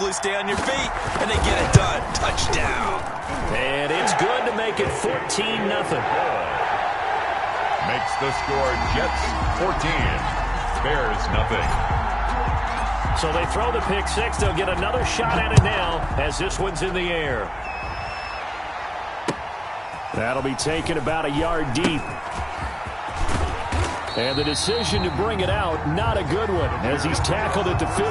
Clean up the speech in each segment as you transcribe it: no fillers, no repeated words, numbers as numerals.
comfortably, stay on your feet, and they get it done. Touchdown. And it's good to make it 14-0. Makes the score Jets 14, Bears nothing. So they throw the pick six. They'll get another shot at it now as this one's in the air. That'll be taken about a yard deep. And the decision to bring it out, not a good one, as he's tackled at the 15.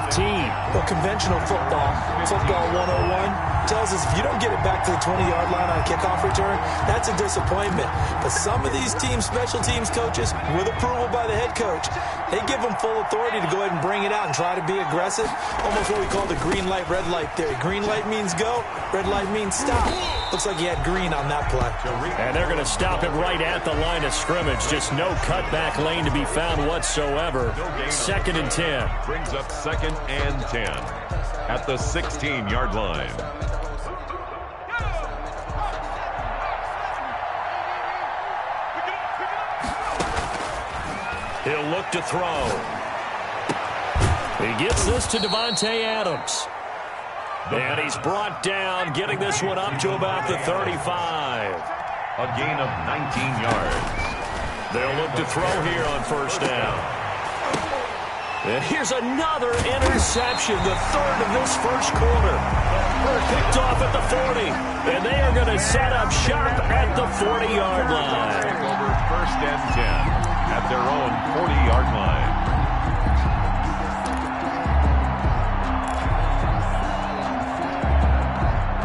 Well, conventional football 101, tells us if you don't get it back to the 20-yard line on a kickoff return, that's a disappointment. But some of these teams, special teams coaches, with approval by the head coach, they give them full authority to go ahead and bring it out and try to be aggressive. Almost what we call the green light, red light theory. Green light means go, red light means stop. Looks like he had green on that play. And they're going to stop it right at the line of scrimmage. Just no cutback lane to be found whatsoever. 2nd and 10. Brings up 2nd and 10 at the 16-yard line. He'll look to throw. He gets this to Devontae Adams. And he's brought down, getting this one up to about the 35. A gain of 19 yards. They'll look to throw here on 1st down. And here's another interception, the 3rd of this 1st quarter. Picked off at the 40. And they are going to set up shop at the 40-yard line. Over 1st and 10 at their own 40-yard line.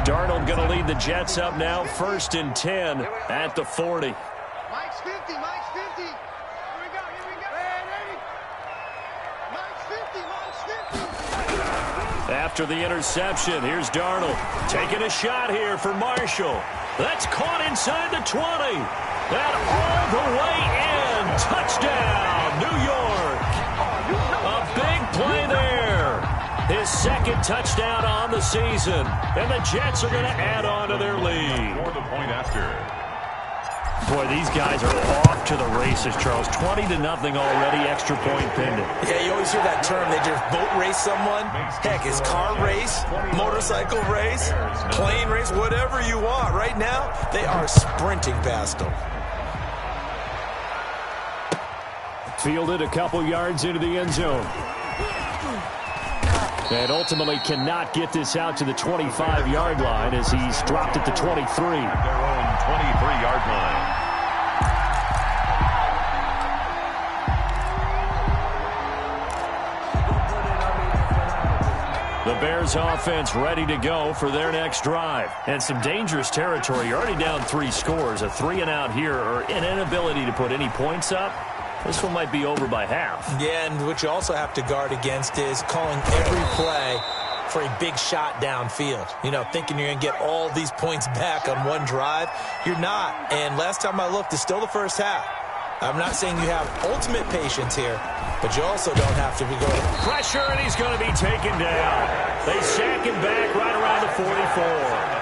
Darnold going to lead the Jets up now, 1st and 10 at the 40. Mike's 50, Mike's 50. Here we go, here we go. Ready? Mike's 50, Mike's 50. After the interception, here's Darnold taking a shot here for Marshall. That's caught inside the 20. That all the way in. Touchdown, New York. A big play there. His 2nd touchdown on the season. And the Jets are going to add on to their lead. For the point after. Boy, these guys are off to the races, Charles. 20-0 already, extra point pending. Yeah, you always hear that term. They just boat race someone. Heck, it's car race, motorcycle race, plane race, whatever you want. Right now, they are sprinting past them. Fielded a couple yards into the end zone. And ultimately cannot get this out to the 25-yard line as he's dropped at the 23. At their own 23-yard line. The Bears offense ready to go for their next drive. And some dangerous territory. You're already down 3 scores. A 3-and-out here or an inability to put any points up. This one might be over by half. Yeah, and what you also have to guard against is calling every play for a big shot downfield. You know, thinking you're going to get all these points back on one drive. You're not. And last time I looked, it's still the first half. I'm not saying you have ultimate patience here, but you also don't have to be going. Pressure, and he's going to be taken down. They sack him back right around the 44.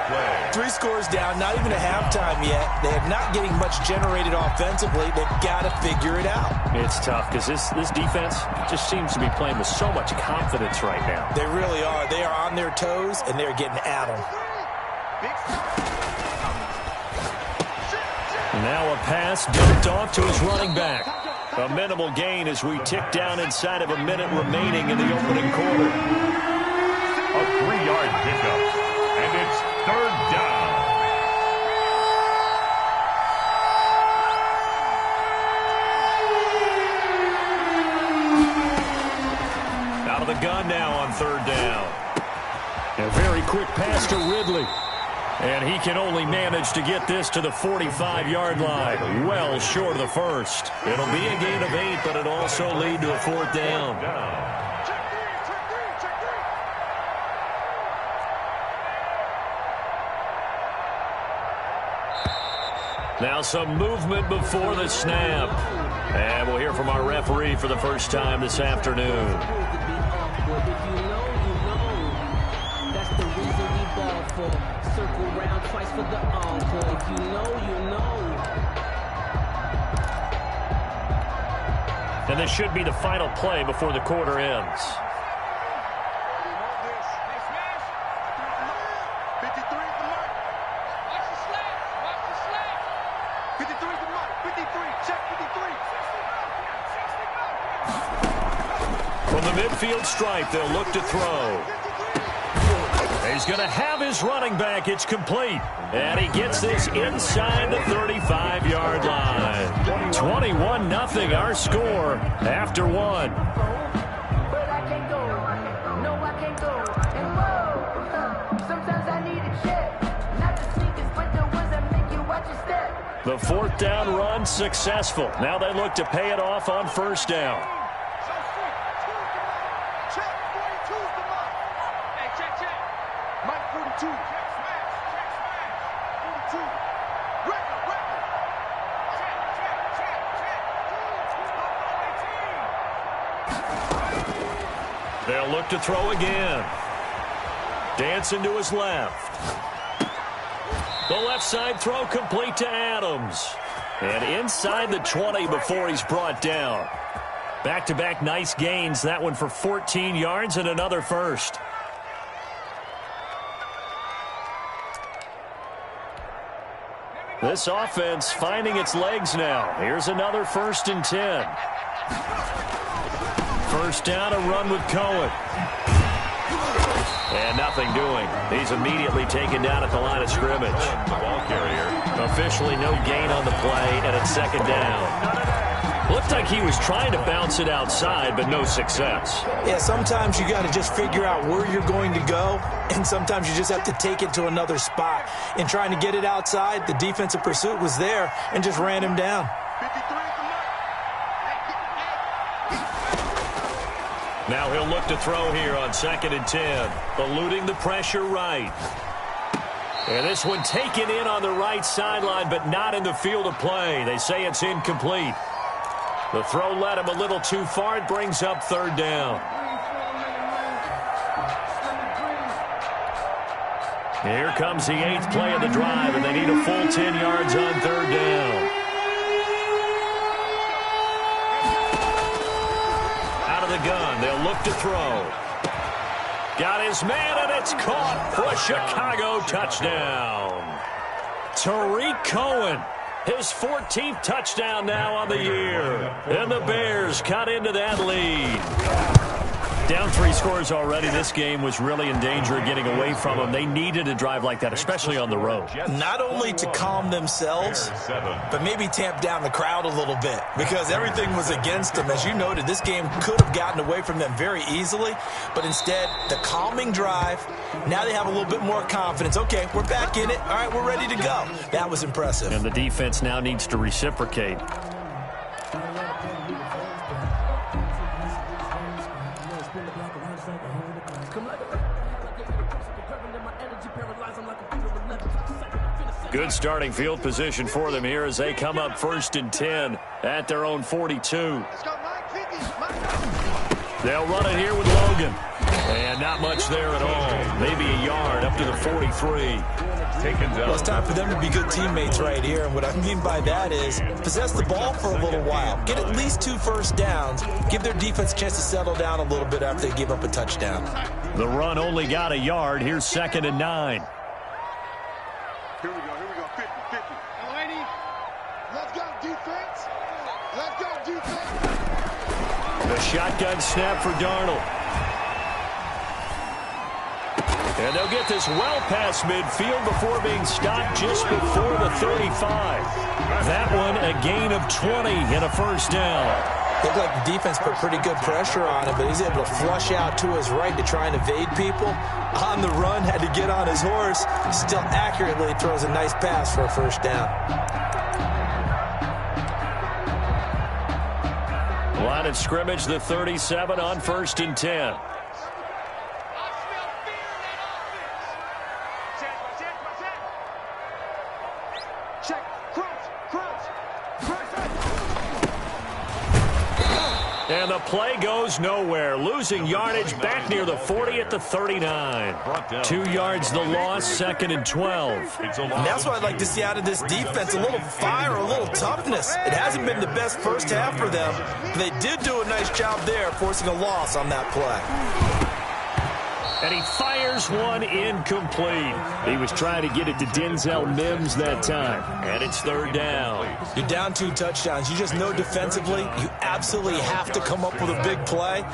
3 scores down, not even a halftime yet. They're not getting much generated offensively. They've got to figure it out. It's tough because this defense just seems to be playing with so much confidence right now. They really are. They are on their toes, and they're getting at them. Now a pass dumped off to his running back. A minimal gain as we tick down inside of a minute remaining in the opening quarter. A 3-yard pickup, and it's 3rd down. Out of the gun now on 3rd down. A very quick pass to Ridley. And he can only manage to get this to the 45-yard line. Well short of the first. It'll be a gain of 8, but it'll also lead to a 4th down. Now some movement before the snap. And we'll hear from our referee for the first time this afternoon. Circle round twice for the encore. If you know, you know. And this should be the final play before the quarter ends. Check 53. From the midfield stripe, they'll look to throw. He's going to have his running back. It's complete. And he gets this inside the 35-yard line. 21-0 our score after one. But I can't go. No, I can't go. And whoa, sometimes I need a check. Not the sneakers, but the ones that make you watch your step. The fourth down run successful. Now they look to pay it off on first down. Check 42's the mark. Hey, check. Mike 42. Check smash. 42. Record. Check. They'll look to throw again. Dancing to his left. The left side throw complete to Adams. And inside the 20 before he's brought down. Back-to-back nice gains. That one for 14 yards and another first. This offense finding its legs now. Here's another 1st and 10. First down, a run with Cohen. And nothing doing. He's immediately taken down at the line of scrimmage. The ball carrier. Officially no gain on the play, and it's second down. Looked like he was trying to bounce it outside, but no success. Yeah, sometimes you got to just figure out where you're going to go, and sometimes you just have to take it to another spot. In trying to get it outside, the defensive pursuit was there and just ran him down. 53 is the mark. Now he'll look to throw here on 2nd and 10. Eluding the pressure right. And this one taken in on the right sideline, but not in the field of play. They say it's incomplete. The throw led him a little too far. It brings up 3rd down. Here comes the 8th play of the drive, and they need a full 10 yards on 3rd down. Out of the gun, they'll look to throw. Got his man, and it's caught for a Chicago touchdown. Tariq Cohen. His 14th touchdown now on the year. And the Bears cut into that lead. Down 3 scores already. This game was really in danger of getting away from them. They needed a drive like that, especially on the road. Not only to calm themselves, but maybe tamp down the crowd a little bit, because everything was against them. As you noted, this game could have gotten away from them very easily, but instead, the calming drive, now they have a little bit more confidence. Okay, we're back in it. All right, we're ready to go. That was impressive. And the defense now needs to reciprocate. Good starting field position for them here as they come up 1st and 10 at their own 42. Let's go, Mike 50. They'll run it here with Logan. And not much there at all. Maybe a yard up to the 43. Taken down. Well, it's time for them to be good teammates right here. And what I mean by that is possess the ball for a little while. Get at least 2 first downs. Give their defense a chance to settle down a little bit after they give up a touchdown. The run only got a yard. Here's 2nd and 9. Here we go, 50. Lady, let's go defense. Let's go defense. The shotgun snap for Darnold. And they'll get this well past midfield before being stopped just before the 35. That one a gain of 20 and a first down. Looked like the defense put pretty good pressure on him, but he's able to flush out to his right to try and evade people. On the run, had to get on his horse. Still accurately throws a nice pass for a first down. Line of scrimmage, the 37 on 1st and 10. And the play goes nowhere. Losing yardage back near the 40 at the 39. 2 yards the loss, 2nd and 12. And that's what I'd like to see out of this defense. A little fire, a little toughness. It hasn't been the best first half for them. But they did do a nice job there, forcing a loss on that play. And he fires one incomplete. He was trying to get it to Denzel Mims that time. And it's third down. You're down 2 touchdowns. You just know defensively you absolutely have to come up with a big play.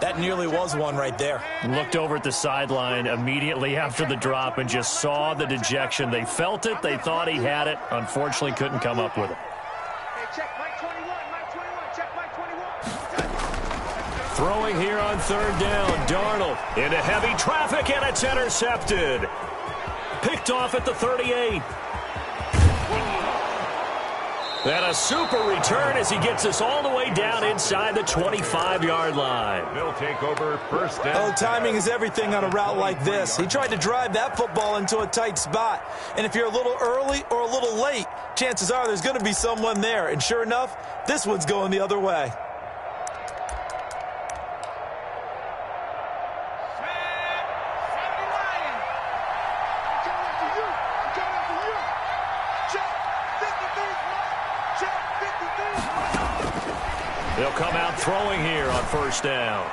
That nearly was one right there. Looked over at the sideline immediately after the drop and just saw the dejection. They felt it. They thought he had it. Unfortunately, couldn't come up with it. Hey, check Mike 21, Mike 21, check Mike 21. Throwing here on third down. Darnold into heavy traffic, and it's intercepted. Picked off at the 38. And a super return as he gets us all the way down inside the 25-yard line. They'll take over first down. Oh, timing is everything on a route like this. He tried to drive that football into a tight spot. And if you're a little early or a little late, chances are there's going to be someone there. And sure enough, this one's going the other way. They'll come out throwing here on first down.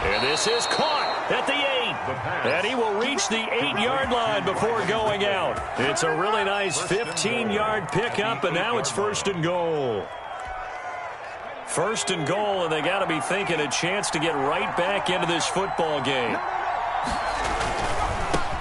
And this is caught at the 8. And he will reach the 8-yard line before going out. It's a really nice 15-yard pickup, and now it's first and goal. First and goal, and they got to be thinking a chance to get right back into this football game.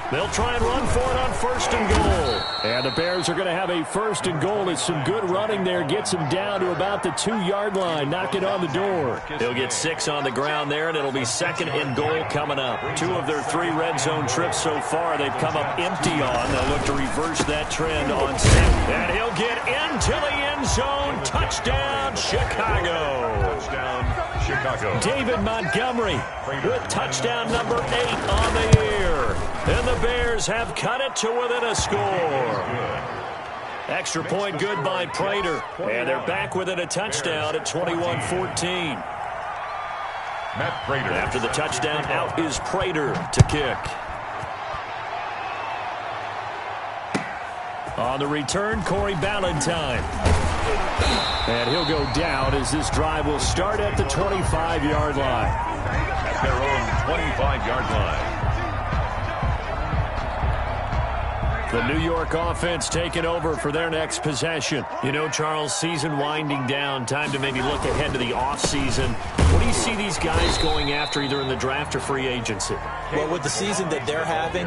They'll try and run for it on first and goal. And the Bears are going to have a first and goal. It's some good running there. Gets him down to about the 2-yard line. Knock it on the door. He'll get 6 on the ground there, and it'll be second and goal coming up. 2 of their 3 red zone trips so far they've come up empty on. They'll look to reverse that trend on 6. And he'll get into the end zone. Touchdown, Chicago. Touchdown, Chicago. David Montgomery with touchdown number 8 on the year. And the Bears have cut it to within a score. Extra point good by Prater. And they're back within a touchdown at 21-14. Matt Prater. After the touchdown, out is Prater to kick. On the return, Corey Ballantyne. And he'll go down as this drive will start at the 25-yard line. At their own 25-yard line. The New York offense taking over for their next possession. You know, Charles, season winding down, time to maybe look ahead to the offseason. What do you see these guys going after either in the draft or free agency? Well, with the season that they're having,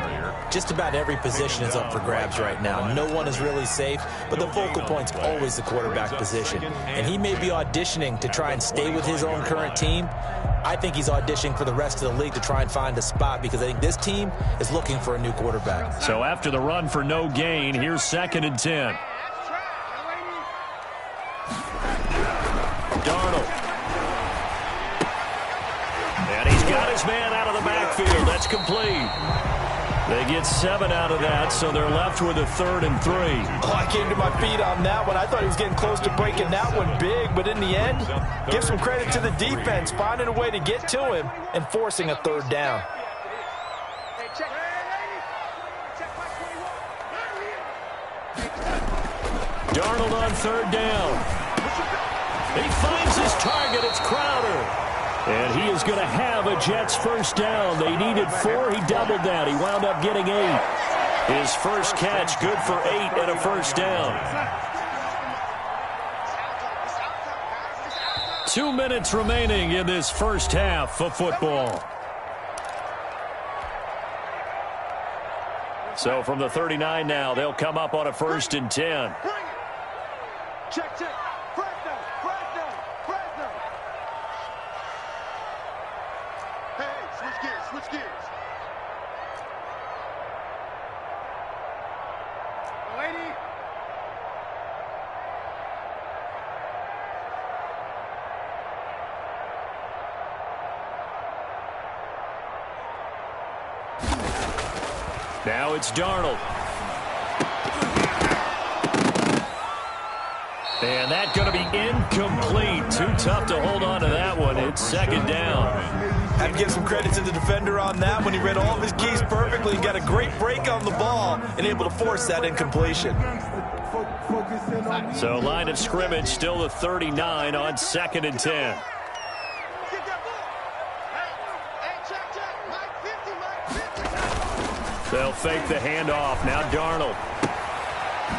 just about every position is up for grabs right now. No one is really safe, but the focal point's always the quarterback position. And he may be auditioning to try and stay with his own current team. I think he's auditioning for the rest of the league to try and find a spot because I think this team is looking for a new quarterback. So after the run for no gain, here's 2nd and 10. Darnold. And he's got his man out of the backfield. That's complete. They get 7 out of that, so they're left with a 3rd and 3. Oh, I came to my feet on that one. I thought he was getting close to breaking that one big, but in the end, give some credit to the defense, finding a way to get to him and forcing a 3rd down. Darnold on 3rd down. He finds his target. It's Crowder. And he is going to have a Jets first down. They needed 4. He doubled that. He wound up getting 8. His first catch, good for 8 and a first down. 2 minutes remaining in this first half of football. So from the 39 now, they'll come up on a 1st and 10. Check, check. Fresno. Hey, switch gears. Lady. Now it's Darnold. And that's going to be incomplete. Too tough to hold on to that one. It's 2nd down. Have to give some credit to the defender on that when he read all of his keys perfectly. Got a great break on the ball and able to force that incompletion. So line of scrimmage still the 39 on 2nd and 10. Hey, check. Mike 50, Mike. They'll fake the handoff. Now Darnold.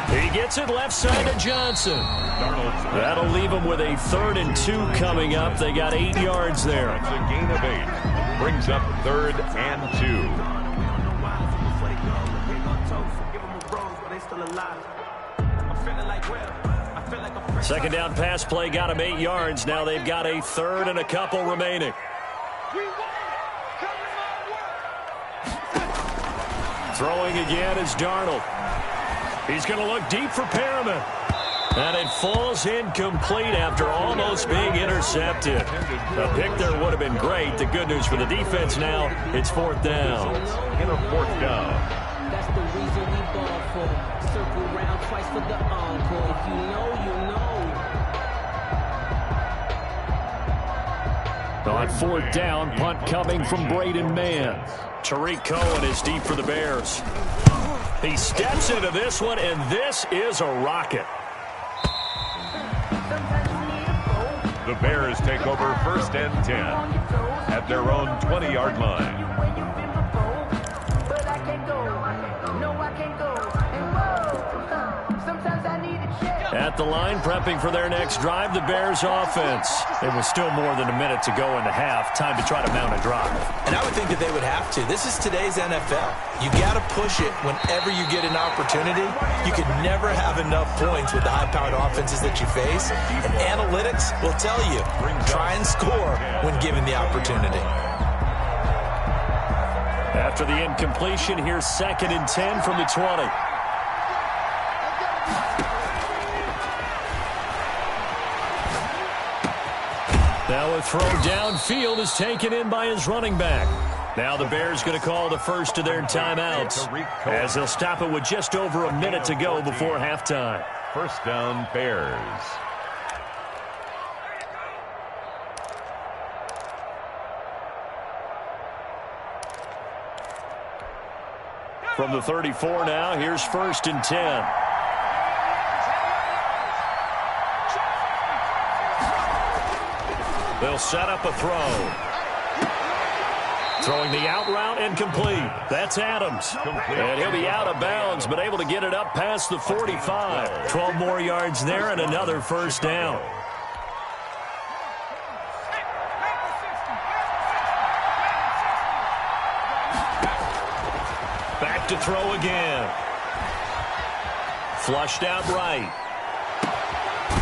He gets it left side to Johnson. That'll leave him with a 3rd and 2 coming up. They got 8 yards there. It's a gain of 8. Brings up 3rd and 2. Second down pass play got him 8 yards. Now they've got a 3rd and a couple remaining. Throwing again is Darnold. He's going to look deep for Perriman. And it falls incomplete after almost being intercepted. A pick there would have been great. The good news for the defense now, it's 4th down. In a 4th down. That's the reason we ball for. Circle round twice for the encore. If you know, you know. On 4th down, punt coming from Braden Mann. Tariq Cohen is deep for the Bears. He steps into this one, and this is a rocket. The Bears take over 1st and 10 at their own 20-yard line. At the line, prepping for their next drive, the Bears offense. It was still more than a minute to go in the half. Time to try to mount a drive. And I would think that they would have to. This is today's NFL. You got to push it whenever you get an opportunity. You could never have enough points with the high-powered offenses that you face. And analytics will tell you, try and score when given the opportunity. After the incompletion, here's 2nd and 10 from the 20. Now a throw downfield is taken in by his running back. Now the Bears going to call the first of their timeouts as they'll stop it with just over a minute to go before halftime. 1st down, Bears. From the 34 now, here's 1st and 10. They'll set up a throw. Throwing the out route and complete. That's Adams. And he'll be out of bounds, but able to get it up past the 45. 12 more yards there and another 1st down. Back to throw again. Flushed out right.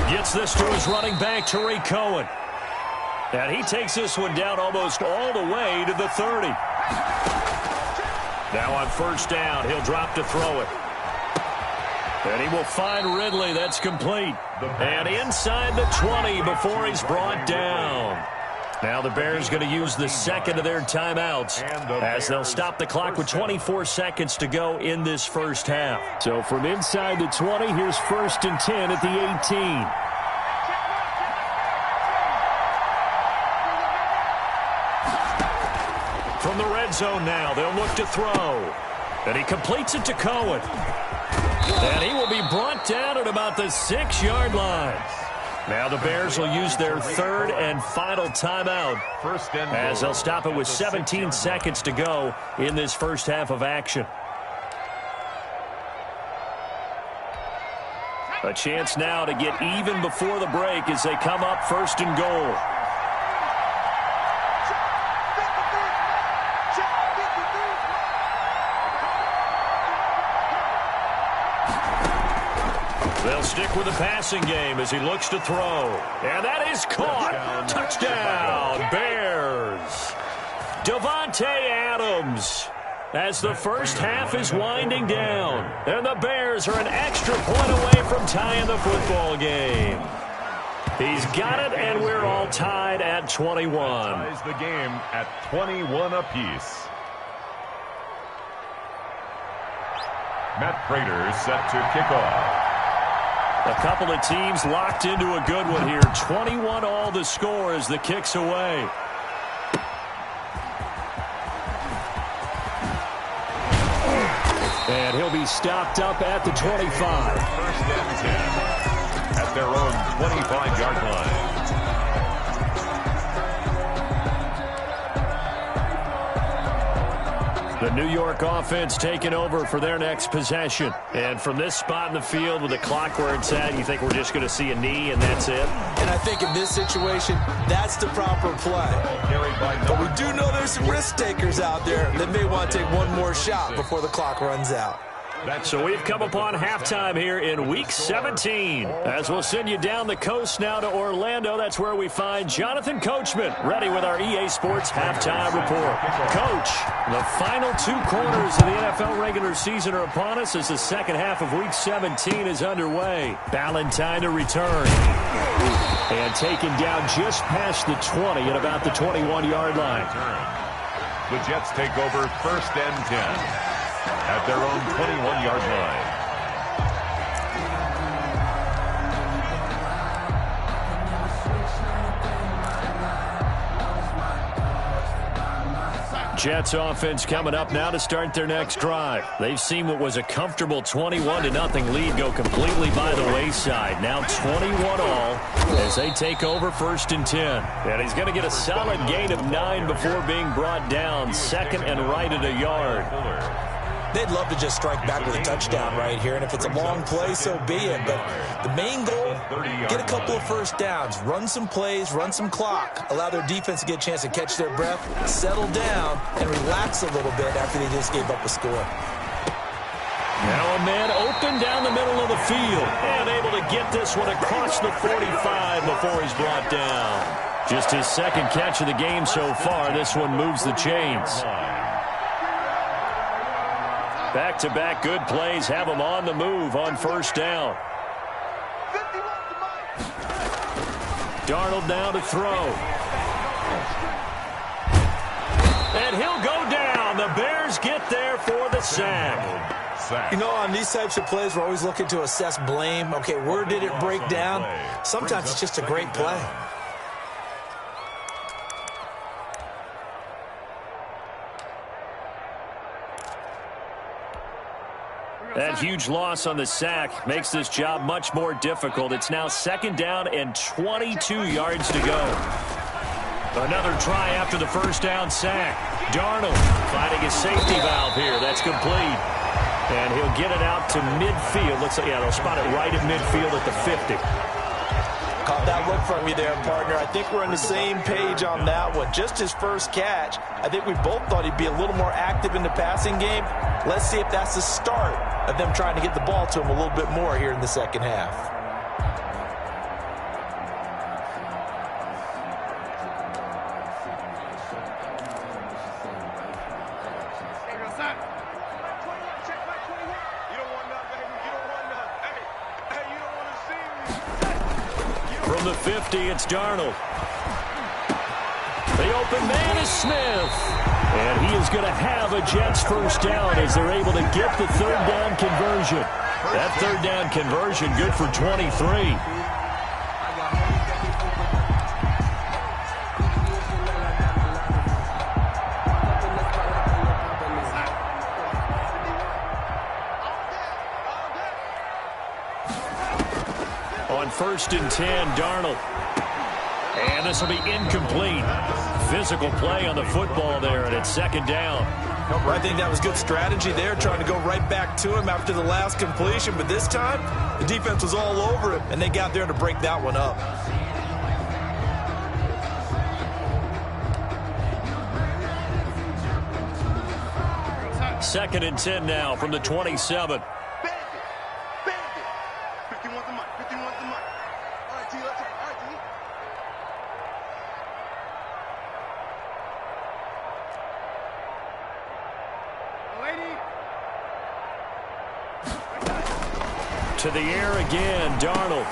Gets this to his running back, Tariq Cohen. And he takes this one down almost all the way to the 30. Now on 1st down, he'll drop to throw it. And he will find Ridley. That's complete. And inside the 20 before he's brought down. Now the Bears going to use the 2nd of their timeouts as they'll stop the clock with 24 seconds to go in this 1st half. So from inside the 20, here's 1st and 10 at the 18. From the red zone now, they'll look to throw. And he completes it to Cohen. And he will be brought down at about the 6-yard line. Now the Bears will use their 3rd and final timeout as they'll stop it with 17 seconds to go in this 1st half of action. A chance now to get even before the break as they come up 1st and goal. They'll stick with the passing game as he looks to throw. And that is caught. Touchdown, Bears. Davante Adams as the 1st half is winding down. And the Bears are an extra point away from tying the football game. He's got it, and we're all tied at 21. Ties the game at 21 apiece. Matt Prater set to kick off. A couple of teams locked into a good one here. 21 all the score as the kick's away. And he'll be stopped up at the 25. 1st and 10 at their own 25-yard line. The New York offense taking over for their next possession. And from this spot in the field with the clock where it's at, you think we're just going to see a knee and that's it? And I think in this situation, that's the proper play. But we do know there's some risk takers out there that may want to take one more shot before the clock runs out. So we've come upon halftime here in Week 17. As we'll send you down the coast now to Orlando, that's where we find Jonathan Coachman, ready with our EA Sports Halftime Report. Coach, the final 2 quarters of the NFL regular season are upon us as the second half of Week 17 is underway. Ballantyne to return. And taken down just past the 20 at about the 21-yard line. The Jets take over 1st and 10. At their own 21-yard line. Jets offense coming up now to start their next drive. They've seen what was a comfortable 21-0 lead go completely by the wayside. Now 21-all as they take over 1st and 10. And he's going to get a solid gain of 9 before being brought down. 2nd and right at a yard. They'd love to just strike back with a touchdown right here, and if it's a long play, so be it. But the main goal, get a couple of first downs, run some plays, run some clock, allow their defense to get a chance to catch their breath, settle down, and relax a little bit after they just gave up a score. Now a man open down the middle of the field and able to get this one across the 45 before he's brought down. Just his 2nd catch of the game so far. This one moves the chains. Back-to-back good plays have them on the move on 1st down. Darnold now to throw. And he'll go down. The Bears get there for the sack. You know, on these types of plays, we're always looking to assess blame. Okay, where did it break down? Sometimes it's just a great play. That huge loss on the sack makes this job much more difficult. It's now 2nd down and 22 yards to go. Another try after the 1st down sack. Darnold finding a safety valve here. That's complete. And he'll get it out to midfield. Looks like, yeah, they'll spot it right at midfield at the 50. Caught that look from you there, partner. I think we're on the same page on that one. Just his first catch. I think we both thought he'd be a little more active in the passing game. Let's see if that's the start of them trying to get the ball to him a little bit more here in the second half. From the 50, it's Darnold. The open man is Smith. And he is going to have a Jets 1st down as they're able to get the 3rd down conversion. That 3rd down conversion good for 23. On 1st and 10, Darnold. And this will be incomplete. Physical play on the football there, and it's 2nd down. I think that was good strategy there, trying to go right back to him after the last completion. But this time, the defense was all over him, and they got there to break that one up. Second and 10 now from the 27. To the air again, Darnold.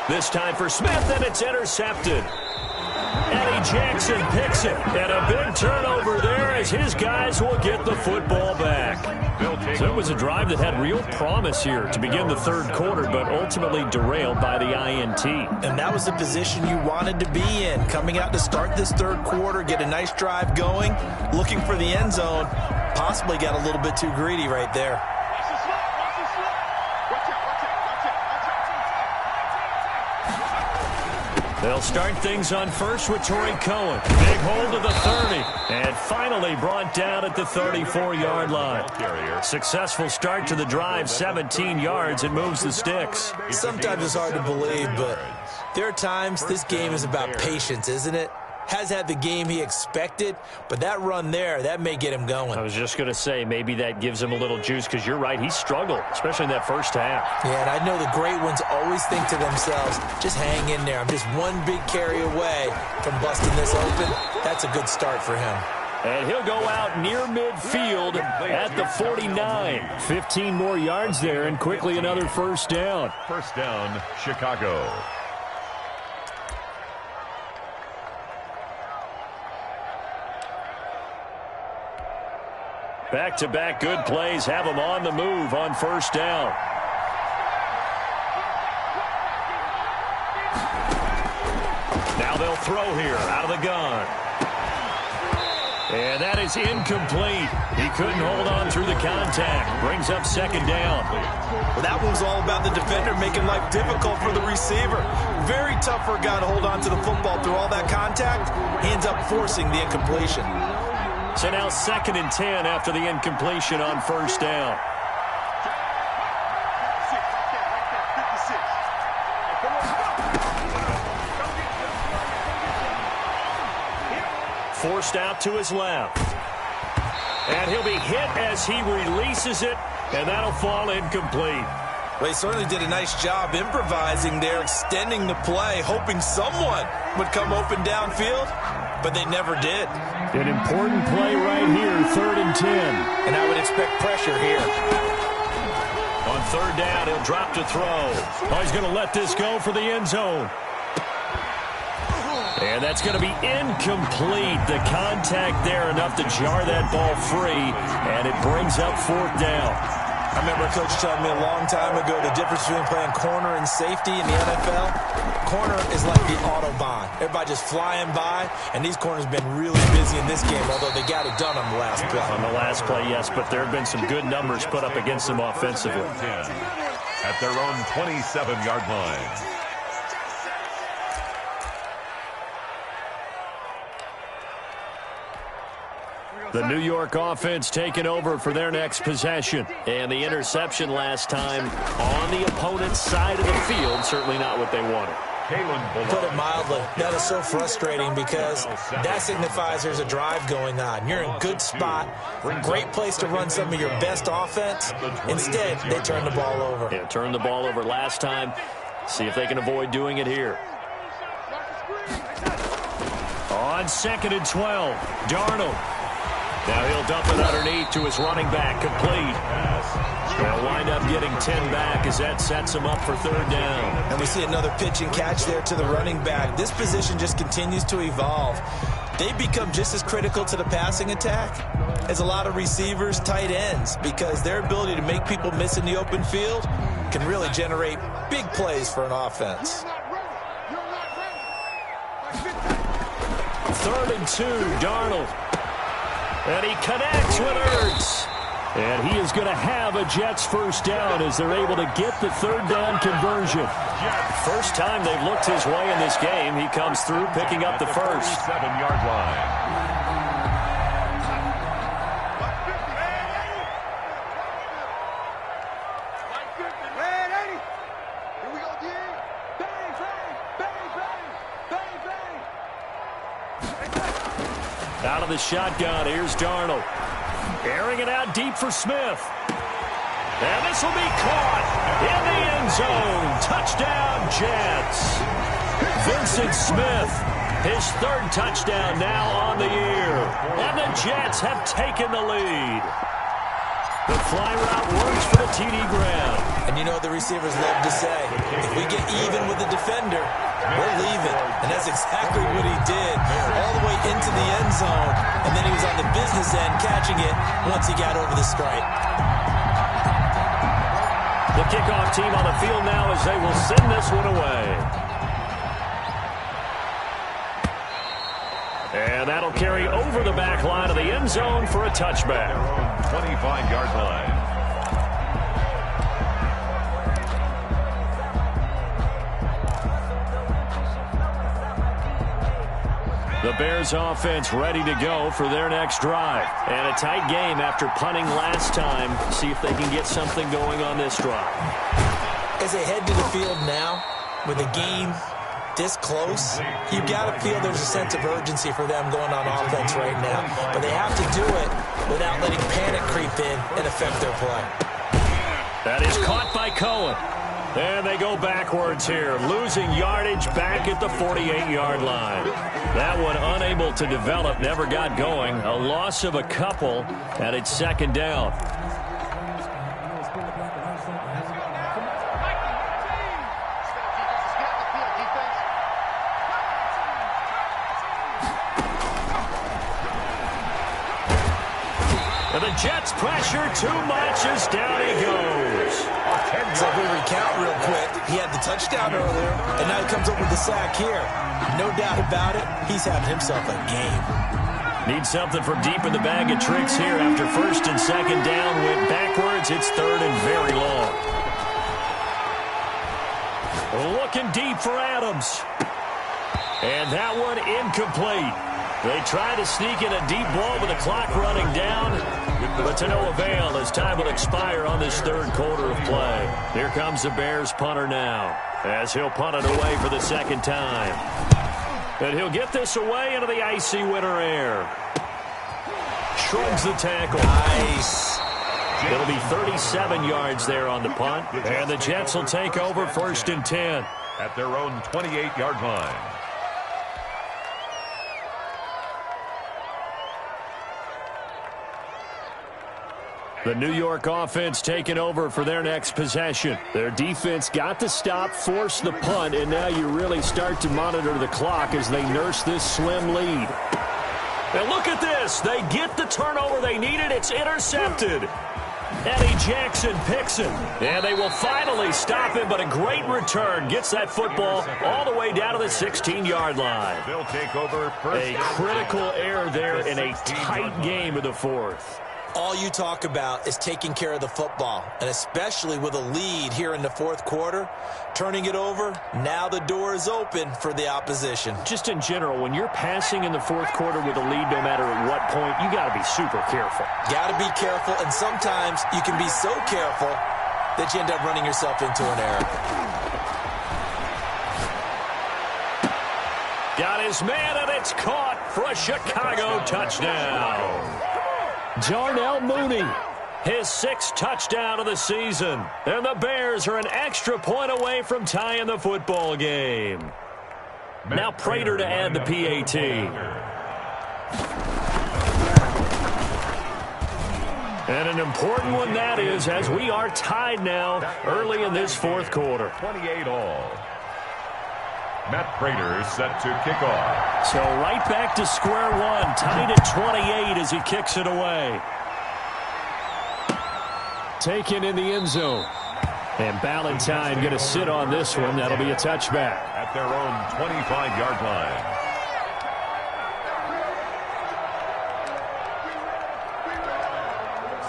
This time for Smith, and it's intercepted. Eddie Jackson picks it, and a big turnover there as his guys will get the football back. So it was a drive that had real promise here to begin the 3rd quarter, but ultimately derailed by the INT. And that was the position you wanted to be in, coming out to start this 3rd quarter, get a nice drive going, looking for the end zone, possibly got a little bit too greedy right there. They'll start things on first with Torrey Cohen. Big hold of the 30. And finally brought down at the 34-yard line. Successful start to the drive, 17 yards. It moves the sticks. Sometimes it's hard to believe, but there are times this game is about patience, isn't it? Has had the game he expected, but that run there, that may get him going. I was just going to say, maybe that gives him a little juice, because you're right, he struggled, especially in that first half. Yeah, and I know the great ones always think to themselves, just hang in there. I'm just one big carry away from busting this open. That's a good start for him. And he'll go out near midfield at the 49. 15 more yards there, and quickly another first down. First down, Chicago. Back-to-back good plays have them on the move on first down. Now they'll throw here out of the gun. And that is incomplete. He couldn't hold on through the contact. Brings up second down. Well, that one was all about the defender making life difficult for the receiver. Very tough for a guy to hold on to the football through all that contact. He ends up forcing the incompletion. So now 2nd and 10 after the incompletion on first down. Forced out to his left. And he'll be hit as he releases it, and that'll fall incomplete. Well, he certainly did a nice job improvising there, extending the play, hoping someone would come open downfield, but they never did. An important play right here, 3rd and 10. And I would expect pressure here. On third down, he'll drop to throw. Oh, he's going to let this go for the end zone. And that's going to be incomplete. The contact there enough to jar that ball free, and it brings up 4th down. I remember a coach telling me a long time ago the difference between playing corner and safety in the NFL. Corner is like the Autobahn. Everybody just flying by, and these corners have been really busy in this game, although they got it done on the last play. On the last play, yes, but there have been some good numbers put up against them offensively. At their own 27-yard line. The New York offense taking over for their next possession. And the interception last time on the opponent's side of the field, certainly not what they wanted. Put it mildly, that is so frustrating because that signifies there's a drive going on. You're in a good spot, great place to run some of your best offense. Instead, they turn the ball over. Yeah, turned the ball over last time. See if they can avoid doing it here. On 2nd and 12, Darnold. Now he'll dump it underneath to his running back, complete. They'll wind up getting 10 back as that sets him up for 3rd down. And we see another pitch and catch there to the running back. This position just continues to evolve. They become just as critical to the passing attack as a lot of receivers, tight ends, because their ability to make people miss in the open field can really generate big plays for an offense. 3rd and 2, Darnold. And he connects with Ertz. And he is going to have a Jets first down as they're able to get the 3rd down conversion. First time they've looked his way in this game. He comes through picking up the first. 7-yard line. Out of the shotgun, here's Darnold. Airing it out deep for Smith. And this will be caught in the end zone. Touchdown, Jets. Vincent Smith, his 3rd touchdown now on the year. And the Jets have taken the lead. The fly route works for the TD Graham. And you know what the receivers love to say? If we get even with the defender, we're leaving. And that's exactly what he did. All the way into the end zone. And then he was on the business end catching it once he got over the stripe. The kickoff team on the field now as they will send this one away. And that'll carry over the back line of the end zone for a touchback. 25-yard line. Bears offense ready to go for their next drive. And a tight game after punting last time. See if they can get something going on this drive. As they head to the field now, with the game this close, you've got to feel there's a sense of urgency for them going on offense right now. But they have to do it without letting panic creep in and affect their play. That is caught by Cohen. And they go backwards here, losing yardage back at the 48-yard line. That one unable to develop, never got going. A loss of a couple, and it's second down. And the Jets pressure too much as down he goes. So if we recount real quick, he had the touchdown earlier, and now he comes up with the sack here. No doubt about it, he's having himself a game. Needs something from deep in the bag of tricks here after first and second down. Went backwards. It's third and very long. Looking deep for Adams. And that one incomplete. They try to sneak in a deep ball with the clock running down, but to no avail as time will expire on this third quarter of play. Here comes the Bears punter now as he'll punt it away for the second time. And he'll get this away into the icy winter air. Shrugs the tackle. Nice. It'll be 37 yards there on the punt, and the Jets will take over first and 10. At their own 28-yard line. The New York offense taking over for their next possession. Their defense got the stop, forced the punt, and now you really start to monitor the clock as they nurse this slim lead. And look at this. They get the turnover they needed. It's intercepted. Eddie Jackson picks it. And they will finally stop him, but a great return gets that football all the way down to the 16-yard line. They'll take over first. A critical error there in a tight game of the fourth. All you talk about is taking care of the football, and especially with a lead here in the fourth quarter, turning it over, now the door is open for the opposition. Just in general, when you're passing in the fourth quarter with a lead, no matter at what point, you got to be super careful. Got to be careful, and sometimes you can be so careful that you end up running yourself into an error. Got his man, and it's caught for a Chicago touchdown. Darnell Mooney, his sixth touchdown of the season. And the Bears are an extra point away from tying the football game. Now Prater to add the PAT. And an important one that is, as we are tied now early in this fourth quarter. 28 all. Matt Prater is set to kick off. So right back to square one, tied at 28 as he kicks it away. Taken in the end zone. And Ballantyne going to sit on this one. That'll be a touchback. At their own 25-yard line.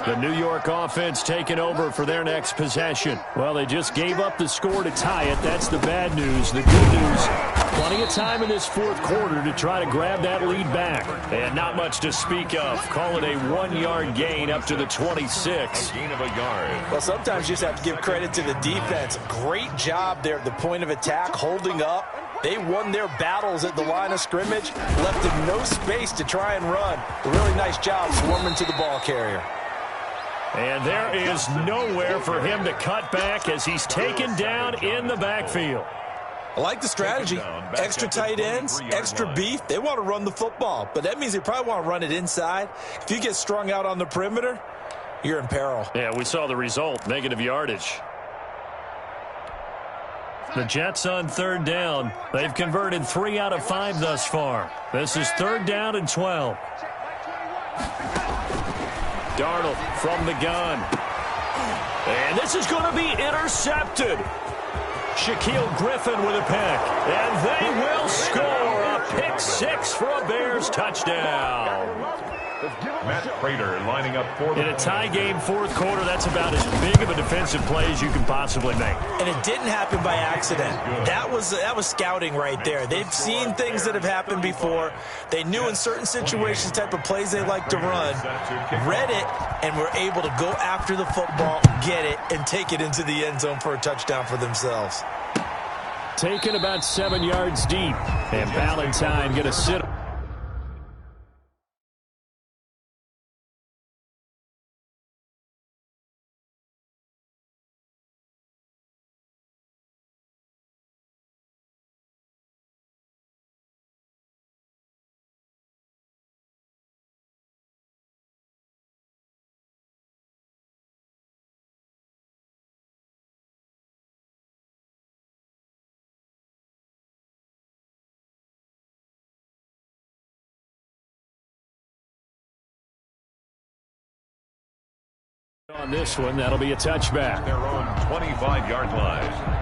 The New York offense taking over for their next possession. Well, they just gave up the score to tie it. That's the bad news. The good news, plenty of time in this fourth quarter to try to grab that lead back. And not much to speak of. Call it a 1-yard gain up to the 26. A gain of a yard. Well, sometimes you just have to give credit to the defense. Great job there at the point of attack, holding up. They won their battles at the line of scrimmage, left them no space to try and run. A really nice job swarming to the ball carrier. And there is nowhere for him to cut back as he's taken down in the backfield. I like the strategy. Extra tight ends, extra beef. They want to run the football, but that means they probably want to run it inside. If you get strung out on the perimeter, you're in peril. Yeah, we saw the result, negative yardage. The Jets on third down. They've converted 3 out of 5 thus far. This is third down and 12. Darnold from the gun. And this is going to be intercepted. Shaquille Griffin with a pick. And they will score a pick 6 for a Bears touchdown. Matt Prater lining up for In a tie game fourth quarter, that's about as big of a defensive play as you can possibly make. And it didn't happen by accident. That was scouting right there. They've seen things that have happened before. They knew in certain situations the type of plays they like to run, read it, and were able to go after the football, get it, and take it into the end zone for a touchdown for themselves. Taken about 7 yards deep, and Valentine going to sit. On this one, that'll be a touchback. their own 25-yard line.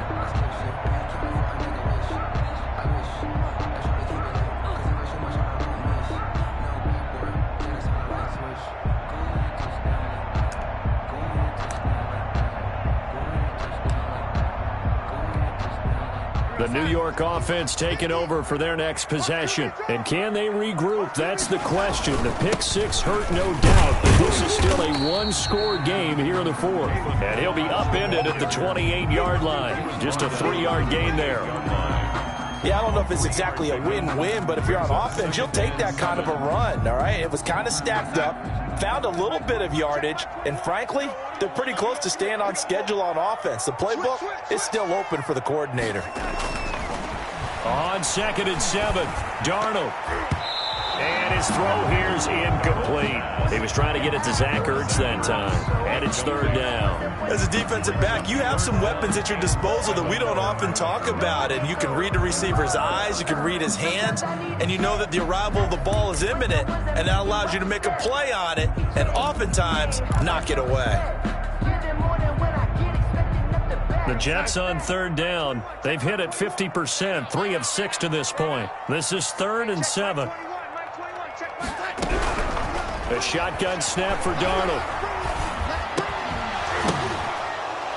The New York offense taking over for their next possession. And can they regroup? That's the question. The pick six hurt, no doubt, but this is still a one-score game here in the fourth. And he'll be upended at the 28-yard line. Just a 3-yard gain there. Yeah, I don't know if it's exactly a win-win, but if you're on offense, you'll take that kind of a run, all right? It was kind of stacked up, found a little bit of yardage, and frankly, they're pretty close to staying on schedule on offense. The playbook is still open for the coordinator. On 2nd and 7, Darnold. And his throw here's incomplete. He was trying to get it to Zach Ertz that time. And it's 3rd down. As a defensive back, you have some weapons at your disposal that we don't often talk about. And you can read the receiver's eyes, you can read his hands, and you know that the arrival of the ball is imminent, and that allows you to make a play on it and oftentimes knock it away. The Jets on 3rd down. They've hit it 50%, 3 of 6 to this point. This is 3rd and 7. A shotgun snap for Darnold.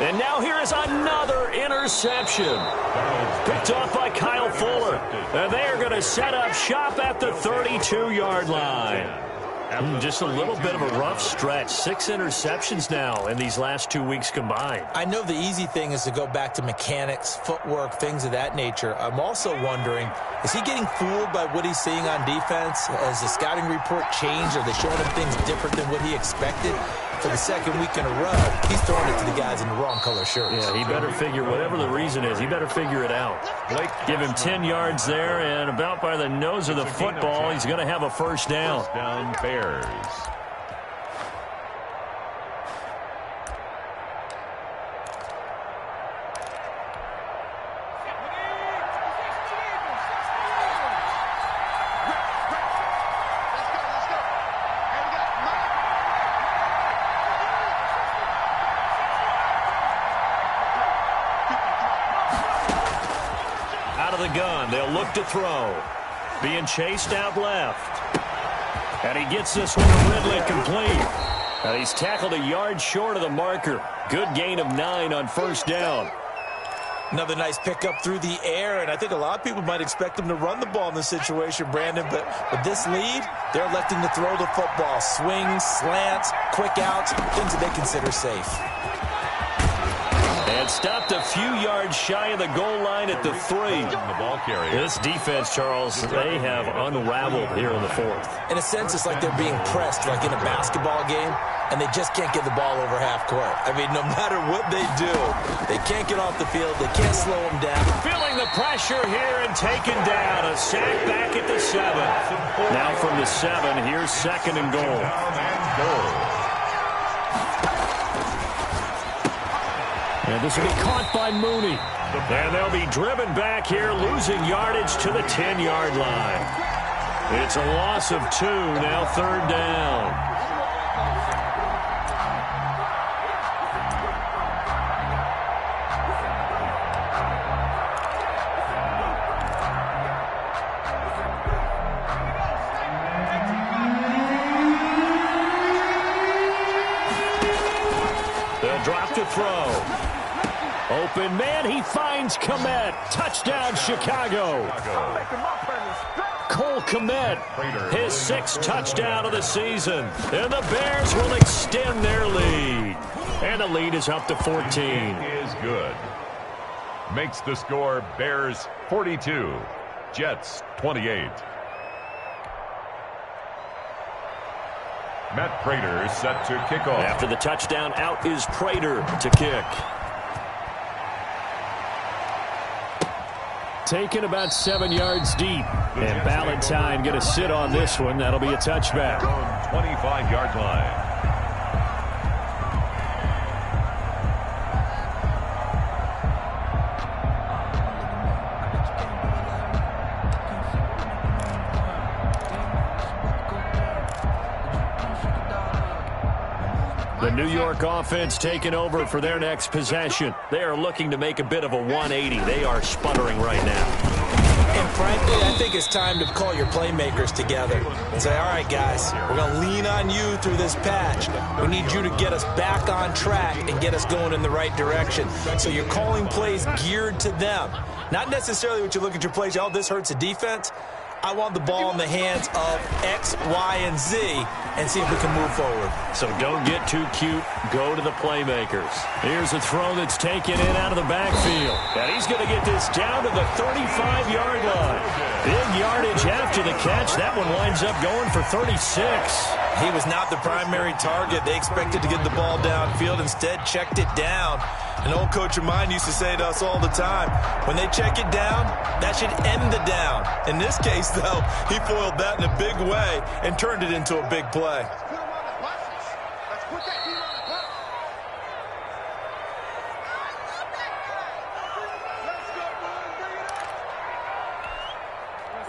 And now here is another interception. Picked off by Kyle Fuller. And they are going to set up shop at the 32-yard line. Just a little bit of a rough stretch. 6 interceptions now in these last 2 weeks combined. I know the easy thing is to go back to mechanics, footwork, things of that nature. I'm also wondering, is he getting fooled by what he's seeing on defense? Has the scouting report changed? Are they showing him things different than what he expected? For the 2nd week in a row, he's throwing it to the guys in the wrong color shirts. Yeah, he better figure, whatever the reason is, he better figure it out. Blake, give him 10 yards there, and about by the nose of the football, he's going to have a 1st down. First down, Bears. They'll look to throw. Being chased out left. And he gets this one to Ridley complete. And he's tackled a yard short of the marker. Good gain of 9 on 1st down. Another nice pickup through the air, and I think a lot of people might expect him to run the ball in this situation, Brandon, but with this lead, they're electing to throw the football. Swings, slants, quick outs, things that they consider safe. And stopped a few yards shy of the goal line at the 3. The ball carrier. This defense, Charles, they have unraveled here in the 4th. In a sense, it's like they're being pressed, like in a basketball game, and they just can't get the ball over half court. I mean, no matter what they do, they can't get off the field. They can't slow them down. Feeling the pressure here and taken down. A sack back at the 7. Now from the 7, here's 2nd and goal. And this will be caught by Mooney. And they'll be driven back here, losing yardage to the 10-yard line. It's a loss of 2, now 3rd down. They'll drop to throw. Open man, he finds Kmet. Touchdown, Chicago. Cole Kmet, his 6th touchdown of the season. And the Bears will extend their lead. And the lead is up to 14. Is good. Makes the score Bears 42, Jets 28. Matt Prater set to kick off. After the touchdown, out is Prater to kick. Taken about 7 yards deep. And Ballantyne going to sit on this one. That'll be a touchback. 25-yard line. The New York offense taking over for their next possession. They are looking to make a bit of a 180. They are sputtering right now. And frankly, I think it's time to call your playmakers together and say, all right, guys, we're going to lean on you through this patch. We need you to get us back on track and get us going in the right direction. So you're calling plays geared to them. Not necessarily what you look at your plays, oh, this hurts the defense. I want the ball in the hands of X, Y, and Z and see if we can move forward. So don't get too cute. Go to the playmakers. Here's a throw that's taken in out of the backfield. And he's going to get this down to the 35-yard line. Big yardage after the catch. That one winds up going for 36. He was not the primary target. They expected to get the ball downfield. Instead, checked it down. An old coach of mine used to say to us all the time, when they check it down, that should end the down. In this case, though, he foiled that in a big way and turned it into a big play.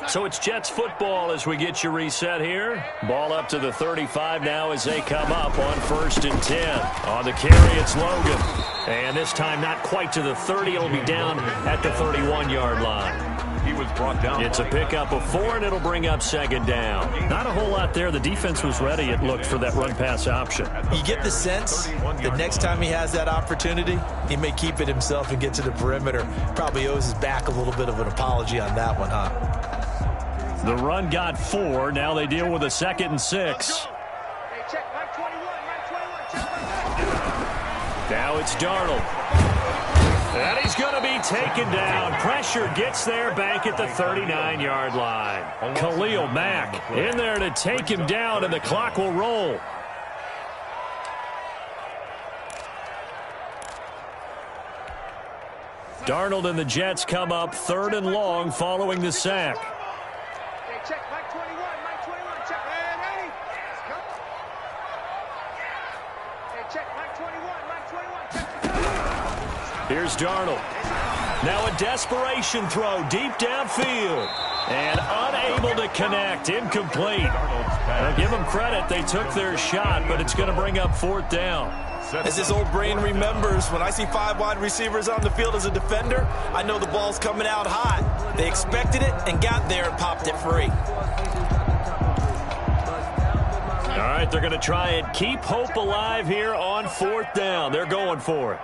So it's Jets football as we get you reset here. Ball up to the 35 now as they come up on 1st and 10. On the carry, it's Logan. And this time not quite to the 30. It'll be down at the 31-yard line. He was brought down. It's a pickup of 4, and it'll bring up 2nd down. Not a whole lot there. The defense was ready, it looked, for that run-pass option. You get the sense that next time he has that opportunity, he may keep it himself and get to the perimeter. Probably owes his back a little bit of an apology on that one, huh? The run got 4. Now they deal with a 2nd and 6. Now it's Darnold. And he's going to be taken down. Pressure gets there back at the 39-yard line. Khalil Mack in there to take him down, and the clock will roll. Darnold and the Jets come up 3rd and long following the sack. Check, Mike 21, check. Hey, check, Mike 21, check. Here's Darnold. Now a desperation throw deep downfield. And unable to connect. Incomplete. Now give them credit. They took their shot, but it's going to bring up 4th down. As his old brain remembers, when I see 5 wide receivers on the field as a defender, I know the ball's coming out hot. They expected it and got there and popped it free. All right, they're going to try and keep hope alive here on 4th down. They're going for it.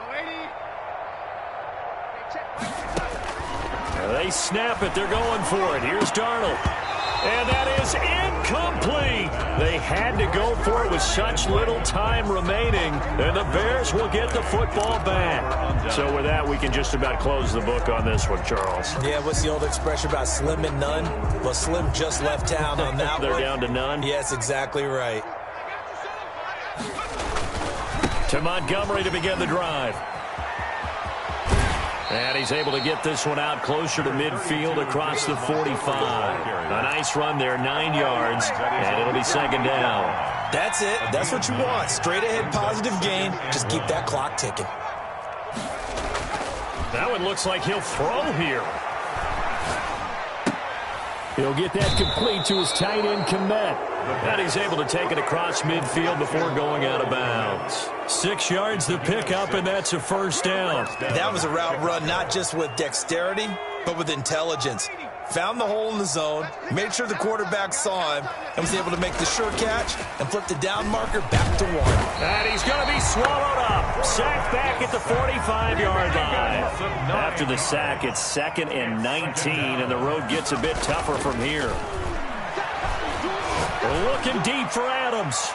They snap it. They're going for it. Here's Darnold. And that is incomplete. They had to go for it with such little time remaining. And the Bears will get the football back. So with that, we can just about close the book on this one, Charles. Yeah, what's the old expression about slim and none? Well, Slim just left town on that They're one. down to none? Yes, exactly right. To Montgomery to begin the drive. And he's able to get this one out closer to midfield across the 45. A nice run there, 9 yards, and it'll be 2nd down. That's it. That's what you want. Straight ahead, positive gain. Just keep that clock ticking. That one looks like he'll throw here. He'll get that complete to his tight end, Kmet. And he's able to take it across midfield before going out of bounds. 6 yards to pick up, and that's a 1st down. That was a route run not just with dexterity, but with intelligence. Found the hole in the zone, made sure the quarterback saw him, and was able to make the sure catch and flip the down marker back to 1. And he's going to be swallowed up. Sacked back at the 45-yard line. After the sack, it's 2nd and 19, and the road gets a bit tougher from here. Looking deep for Adams.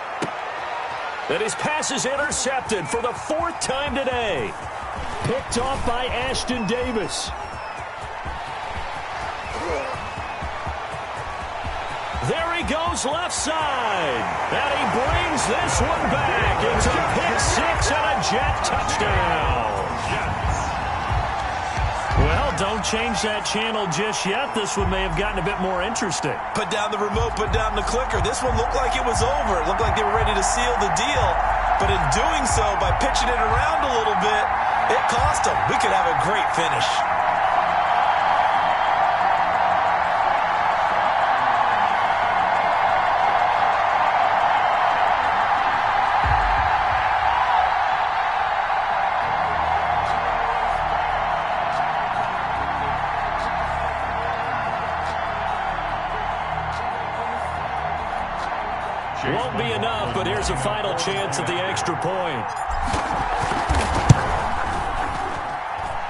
And his pass is intercepted for the 4th time today. Picked off by Ashton Davis. There he goes left side. And he brings this one back. It's a pick 6 and a Jet touchdown. Well, don't change that channel just yet. This one may have gotten a bit more interesting. Put down the remote, put down the clicker. This one looked like it was over. It looked like they were ready to seal the deal. But in doing so, by pitching it around a little bit, it cost them. We could have a great finish. Won't be enough, but here's a final chance at the extra point.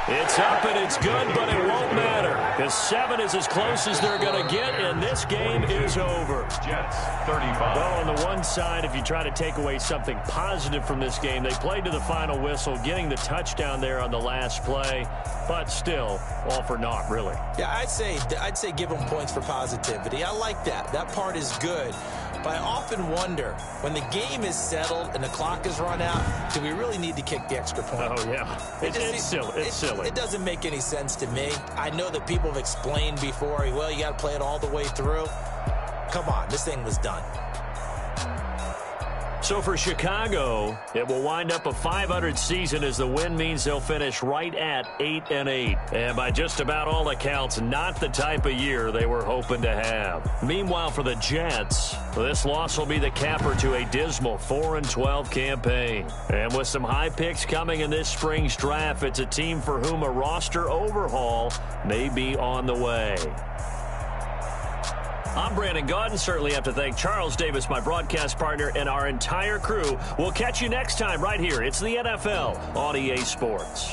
It's up and it's good, but it won't matter, because 7 is as close as they're going to get, and this game is over. Jets, 35. Well, on the one side, if you try to take away something positive from this game, they played to the final whistle, getting the touchdown there on the last play, but still, all for naught, really. Yeah, I'd say give them points for positivity. I like that. That part is good. But I often wonder, when the game is settled and the clock is run out, do we really need to kick the extra point? Oh, yeah. It's silly. It doesn't make any sense to me. I know that people have explained before, well, you got to play it all the way through. Come on, this thing was done. So for Chicago, it will wind up a .500 season as the win means they'll finish right at 8-8. And by just about all accounts, not the type of year they were hoping to have. Meanwhile, for the Jets, this loss will be the capper to a dismal 4-12 campaign. And with some high picks coming in this spring's draft, it's a team for whom a roster overhaul may be on the way. I'm Brandon Gaudin. Certainly have to thank Charles Davis, my broadcast partner, and our entire crew. We'll catch you next time right here. It's the NFL on EA Sports.